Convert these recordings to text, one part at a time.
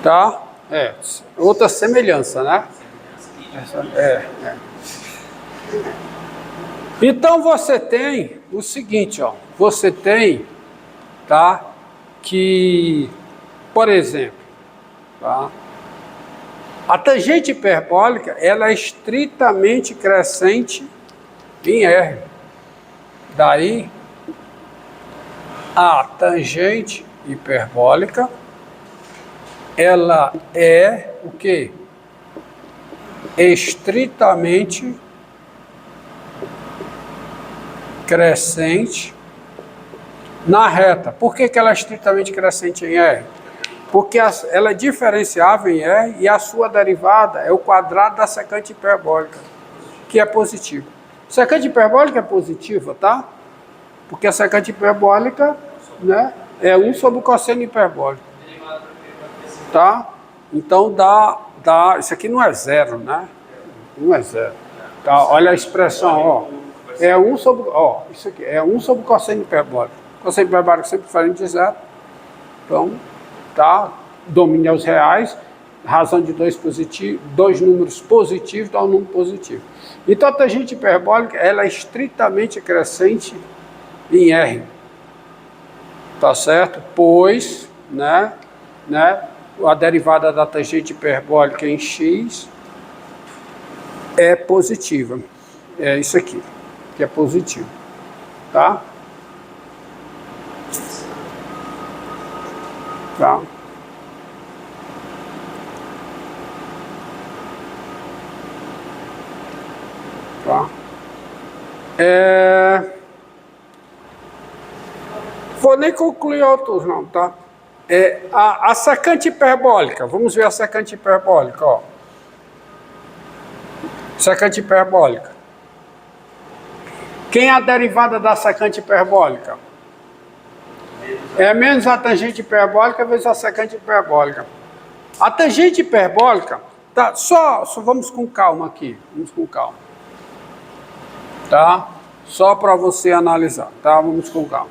Tá? Outra semelhança, né? Então você tem o seguinte, ó. Você tem, tá? Que, por exemplo, tá? A tangente hiperbólica, ela é estritamente crescente em R. Daí, a tangente hiperbólica, ela é o quê? Estritamente crescente na reta. Por que ela é estritamente crescente em R? Porque ela é diferenciável em R e a sua derivada é o quadrado da secante hiperbólica, que é positivo. Secante hiperbólica é positiva, tá? Porque a secante hiperbólica, né, é 1 sobre o cosseno hiperbólico. Tá? Então dá. Isso aqui não é zero, né? Não é zero. Tá? Olha a expressão, ó. É 1 sobre. Ó, isso aqui é 1 sobre o cosseno hiperbólico. Cosseno hiperbólico é sempre diferente de zero. Então, tá? Domínio aos reais. Razão de dois números positivos dá um número positivo. Então a tangente hiperbólica, ela é estritamente crescente em R. Tá certo? Pois, né? A derivada da tangente hiperbólica em x é positiva. É isso aqui, que é positivo. Tá? Tá? Tá? Vou nem concluir outros não, tá? A secante hiperbólica, vamos ver a secante hiperbólica, ó. Secante hiperbólica. Quem é a derivada da secante hiperbólica? É menos a tangente hiperbólica vezes a secante hiperbólica. A tangente hiperbólica, tá? Só vamos com calma aqui, vamos com calma. Tá? Só para você analisar, tá? Vamos com calma.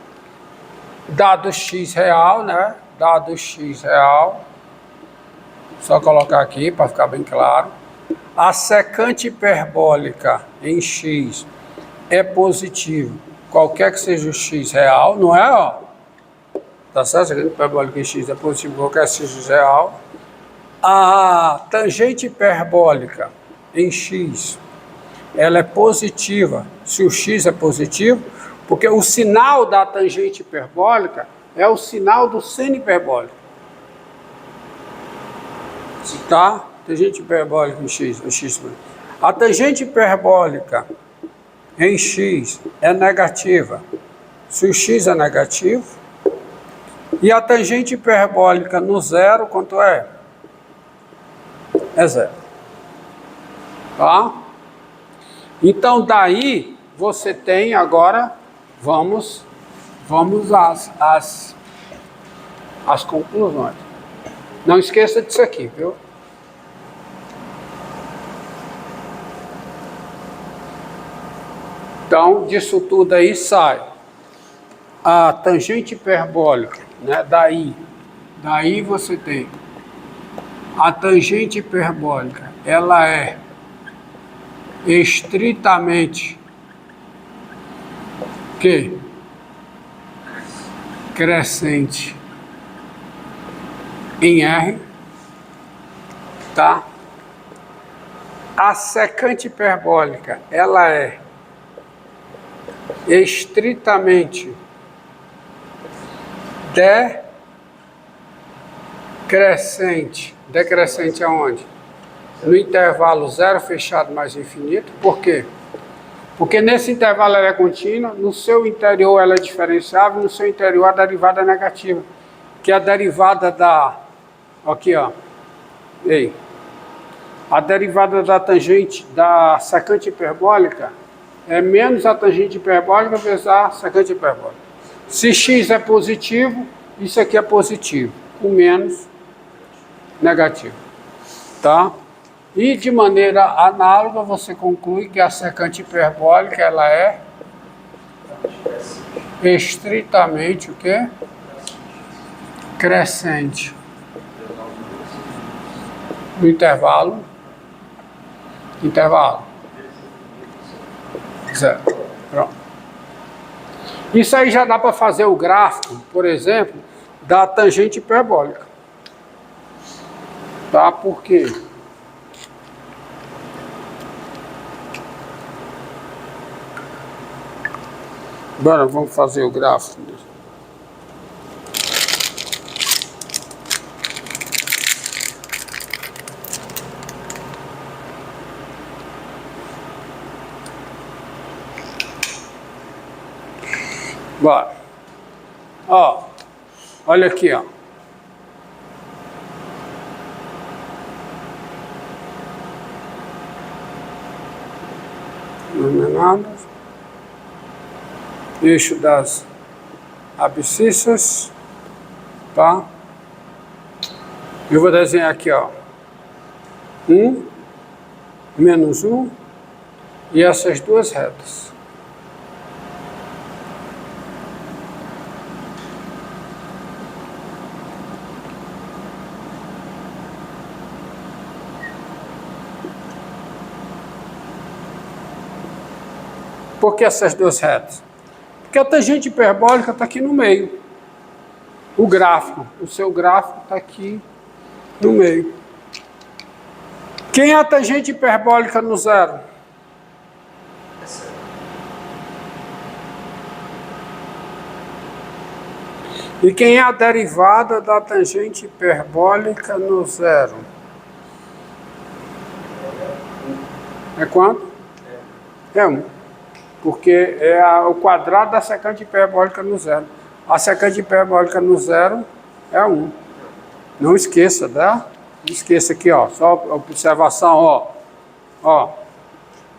Dado x real, né? Dado x real, só colocar aqui para ficar bem claro. A secante hiperbólica em x é positivo, qualquer que seja o x real, não é? Ó, tá certo? A secante hiperbólica em x é positivo, qualquer que seja o x real. A tangente hiperbólica em x, ela é positiva, se o x é positivo, porque o sinal da tangente hiperbólica é o sinal do seno hiperbólico. Tá? Tangente hiperbólica em x, a tangente hiperbólica em x é negativa, se o x é negativo, e a tangente hiperbólica no zero, quanto é? É zero. Tá? Então, daí, você tem agora, vamos às conclusões. Não esqueça disso aqui, viu? Então, disso tudo aí sai a tangente hiperbólica, né? Daí você tem a tangente hiperbólica, ela é estritamente crescente em R, tá? A secante hiperbólica, ela é estritamente decrescente. Decrescente aonde? No intervalo zero fechado mais infinito. Por quê? Porque nesse intervalo ela é contínua, no seu interior ela é diferenciável, no seu interior a derivada é negativa, que é a derivada da... Aqui, ó. Ei. A derivada da tangente da secante hiperbólica é menos a tangente hiperbólica vezes a secante hiperbólica. Se x é positivo, isso aqui é positivo. O menos negativo. Tá? E de maneira análoga você conclui que a secante hiperbólica ela é estritamente o quê? Crescente no intervalo, zero. Pronto. Isso aí já dá para fazer o gráfico, por exemplo, da tangente hiperbólica. Tá? Por quê? Agora vamos fazer o gráfico. Bora. Ó, olha aqui, ó. Não é nada. Eixo das abscissas, tá? Eu vou desenhar aqui, ó. 1, menos 1 e essas duas retas. Por que essas duas retas? Porque a tangente hiperbólica está aqui no meio. O gráfico, o seu gráfico está aqui no meio. Quem é a tangente hiperbólica no zero? E quem é a derivada da tangente hiperbólica no zero? É quanto? É 1. Porque é o quadrado da secante hiperbólica no zero. A secante hiperbólica no zero é 1. Não esqueça, tá? Não esqueça aqui, ó. Só observação, ó. Ó.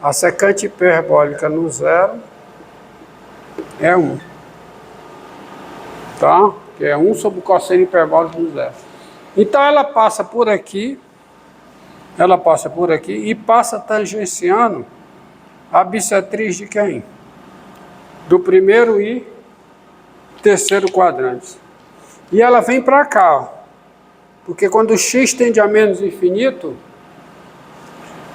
A secante hiperbólica no zero é 1. Tá? Que é 1 sobre o cosseno hiperbólico no zero. Então ela passa por aqui. Ela passa por aqui e passa tangenciando a bissetriz de quem? Do primeiro e terceiro quadrantes. E ela vem para cá, ó. Porque quando x tende a menos infinito,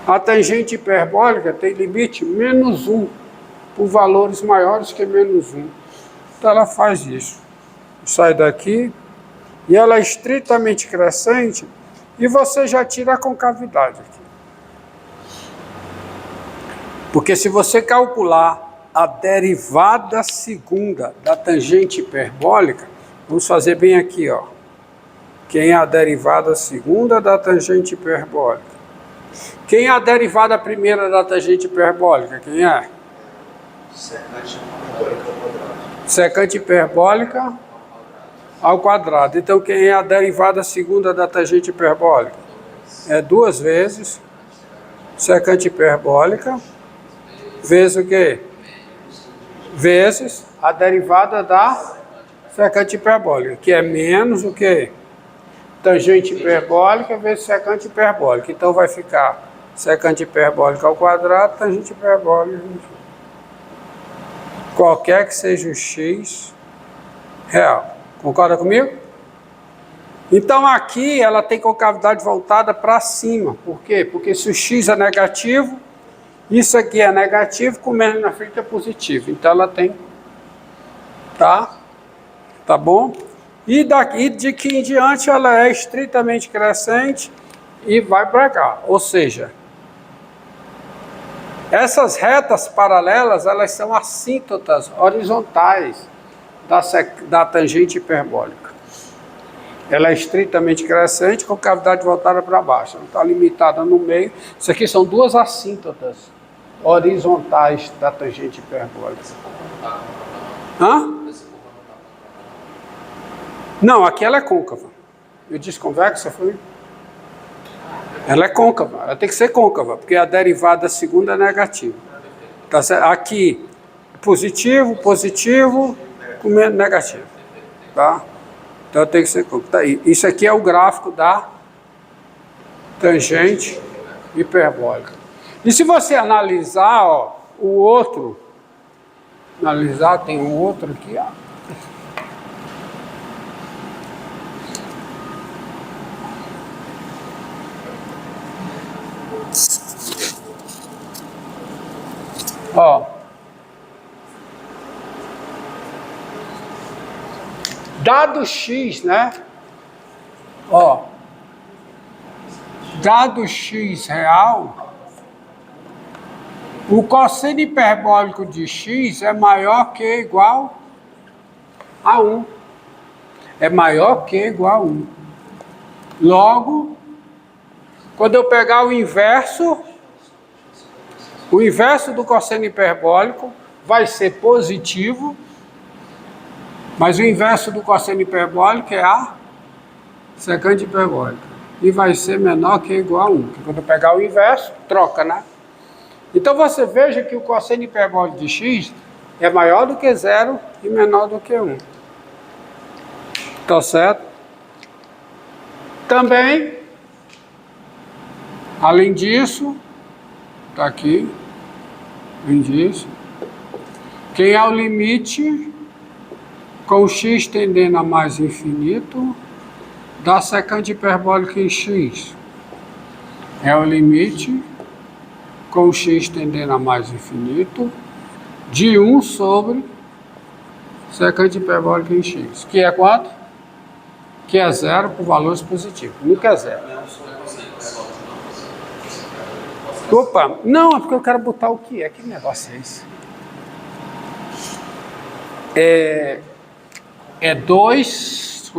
a tangente hiperbólica tem limite menos 1, por valores maiores que menos 1. Então ela faz isso. Sai daqui, e ela é estritamente crescente, e você já tira a concavidade aqui. Porque se você calcular a derivada segunda da tangente hiperbólica, vamos fazer bem aqui, ó. Quem é a derivada segunda da tangente hiperbólica? Quem é a derivada primeira da tangente hiperbólica? Quem é? Secante hiperbólica ao quadrado. Secante hiperbólica ao quadrado. Então, quem é a derivada segunda da tangente hiperbólica? É 2 vezes secante hiperbólica vezes o quê? Vezes a derivada da secante hiperbólica, que é menos o quê? Tangente hiperbólica vezes secante hiperbólica. Então vai ficar secante hiperbólica ao quadrado, tangente hiperbólica. Qualquer que seja o x real. Concorda comigo? Então aqui ela tem concavidade voltada para cima. Por quê? Porque se o x é negativo, isso aqui é negativo, com menos na frente é positivo. Então ela tem, tá? Tá bom? E daqui de aqui em diante ela é estritamente crescente e vai para cá. Ou seja, essas retas paralelas, elas são assíntotas horizontais da tangente hiperbólica. Ela é estritamente crescente com cavidade voltada para baixo. Ela está limitada no meio. Isso aqui são duas assíntotas horizontais da tangente hiperbólica. Hã? Não, aqui ela é côncava. Eu disse convexa, foi? Ela é côncava. Ela tem que ser côncava, porque a derivada segunda é negativa. Tá certo? Aqui, positivo, positivo, com menos negativo. Tá? Então tem que ser côncava. Tá aí. Isso aqui é o gráfico da tangente hiperbólica. E se você analisar, ó, o outro, analisar, tem um outro aqui, ó. Ó. Dado x, né? Ó. Dado x real, o cosseno hiperbólico de x é maior que ou igual a 1. É maior que ou igual a 1. Logo, quando eu pegar o inverso do cosseno hiperbólico vai ser positivo, mas o inverso do cosseno hiperbólico é a secante hiperbólica. E vai ser menor que ou igual a 1. Porque quando eu pegar o inverso, troca, né? Então você veja que o cosseno hiperbólico de x é maior do que 0 e menor do que 1. Tá certo? Também, além disso, tá aqui, além disso, quem é o limite com o x tendendo a mais infinito da secante hiperbólica em x? É o limite com o x tendendo a mais infinito de 1 sobre secante hiperbólica em x. Que é quanto? Que é 0 por valores positivos. Nunca é 0. Opa, não, é porque eu quero botar o que é. Que negócio é esse? É 2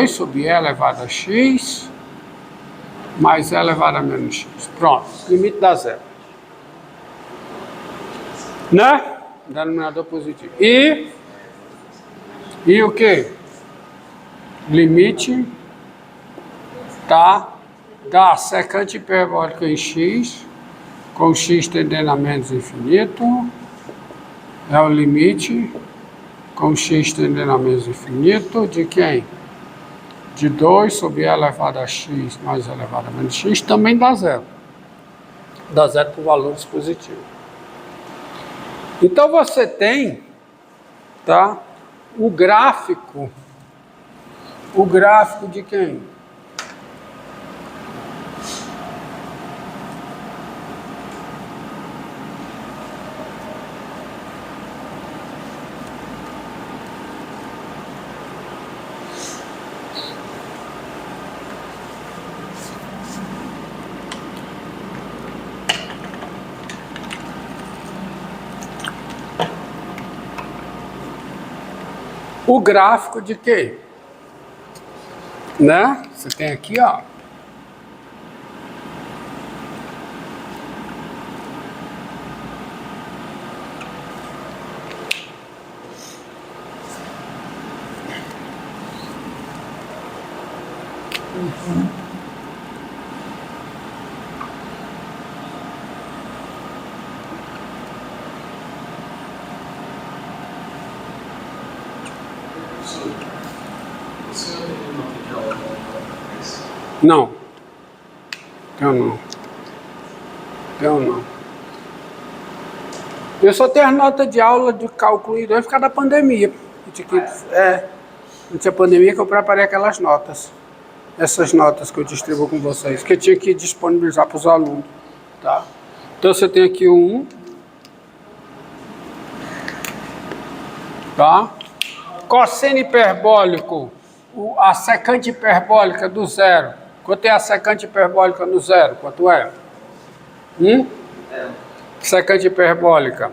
sobre e elevado a x mais e elevado a menos x. Pronto, limite dá 0. Né? Denominador positivo. E o que? Limite da secante hiperbólica em x, com x tendendo a menos infinito, é o limite com x tendendo a menos infinito de quem? De 2 sobre e elevado a x mais e elevado a menos x, também dá 0. Dá 0 por valores positivos. Então você tem, tá, o gráfico de quem? O gráfico de quê? Né? Você tem aqui, ó. Não. Eu não. Eu só tenho as notas de aula de cálculo 2 por causa da pandemia. Não tinha pandemia que eu preparei aquelas notas. Essas notas que eu distribuo com vocês, que eu tinha que disponibilizar para os alunos. Tá? Então você tem aqui o 1. Tá? Cosseno hiperbólico, a secante hiperbólica do zero. Quanto é a secante hiperbólica no zero? Quanto é? Secante hiperbólica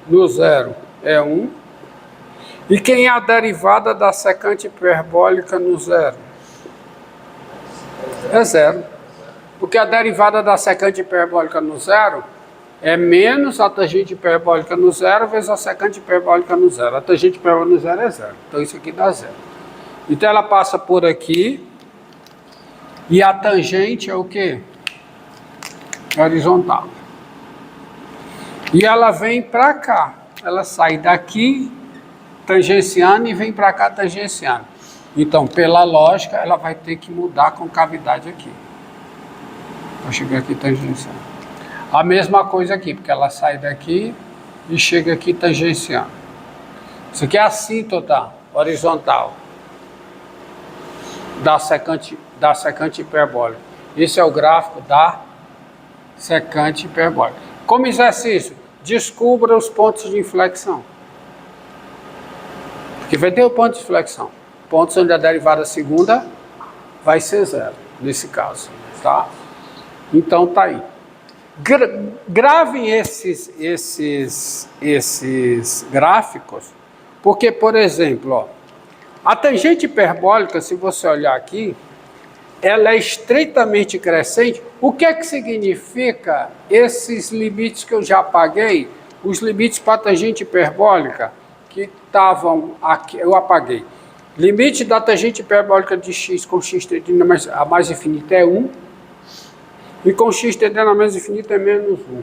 no zero é 1. E quem é a derivada da secante hiperbólica no zero? É 0. Porque a derivada da secante hiperbólica no zero é menos a tangente hiperbólica no zero vezes a secante hiperbólica no zero. A tangente hiperbólica no zero é 0. Então isso aqui dá 0. Então ela passa por aqui. E a tangente é o quê? Horizontal. E ela vem para cá. Ela sai daqui tangenciando e vem para cá tangenciando. Então, pela lógica, ela vai ter que mudar a concavidade aqui. Para chegar aqui tangenciando. A mesma coisa aqui, porque ela sai daqui e chega aqui tangenciando. Isso aqui é a assíntota horizontal da secante hiperbólica. Esse é o gráfico da secante hiperbólica. Como exercício, descubra os pontos de inflexão. Porque vai ter o ponto de inflexão. Pontos onde a derivada segunda vai ser zero, nesse caso. Tá? Então tá aí. Gravem esses gráficos, porque, por exemplo, ó, a tangente hiperbólica, se você olhar aqui, ela é estreitamente crescente. O que é que significa esses limites que eu já apaguei? Os limites para a tangente hiperbólica que estavam aqui, eu apaguei. Limite da tangente hiperbólica de x com x tendendo a mais infinita é 1. E com x tendendo a mais infinita é menos 1.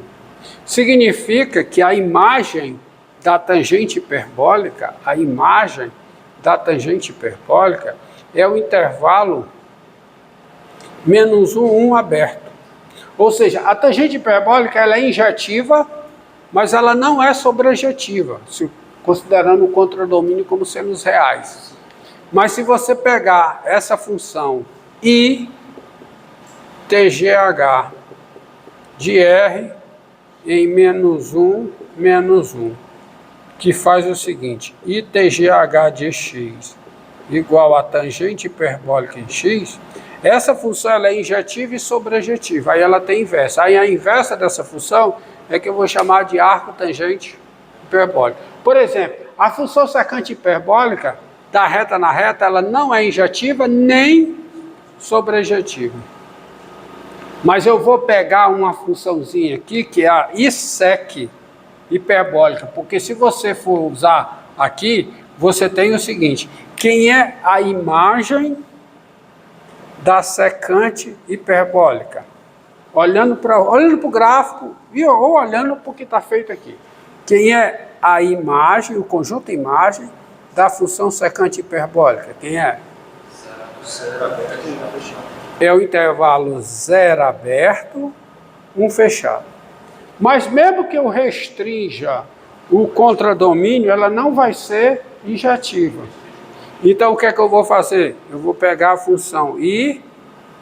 Significa que a imagem da tangente hiperbólica, é o intervalo menos 1, 1 aberto. Ou seja, a tangente hiperbólica ela é injetiva, mas ela não é sobrejetiva, considerando o contradomínio como sendo os reais. Mas se você pegar essa função I TGH de R em menos 1, que faz o seguinte, I TGH de x igual a tangente hiperbólica em x, essa função ela é injetiva e sobrejetiva, aí ela tem inversa. Aí a inversa dessa função é que eu vou chamar de arco tangente hiperbólica. Por exemplo, a função secante hiperbólica da reta na reta, ela não é injetiva nem sobrejetiva. Mas eu vou pegar uma funçãozinha aqui, que é a ISEC hiperbólica, porque se você for usar aqui, você tem o seguinte, quem é a imagem da secante hiperbólica? Olhando para o gráfico ou olhando para o que está feito aqui. Quem é a imagem, o conjunto imagem da função secante hiperbólica? Quem é? Zero aberto e 1 fechado. É o intervalo 0 aberto, 1 fechado. Mas mesmo que eu restrinja o contradomínio, ela não vai ser injetiva. Então o que é que eu vou fazer? Eu vou pegar a função I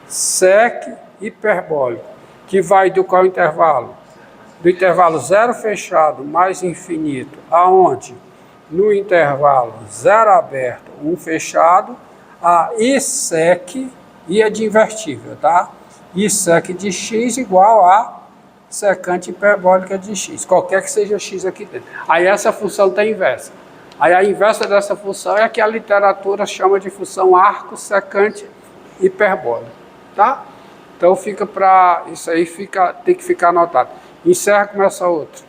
sec hiperbólico, que vai do qual intervalo? Do intervalo 0 fechado mais infinito, aonde? No intervalo 0 aberto, 1 fechado, a I sec, I é de invertível, tá? I sec de x igual a secante hiperbólica de x, qualquer que seja x aqui dentro. Aí essa função tem inversa. Aí a inversa dessa função é a que a literatura chama de função arco secante hiperbólica, tá? Então fica para isso aí, tem que ficar anotado. Encerra, começa outra.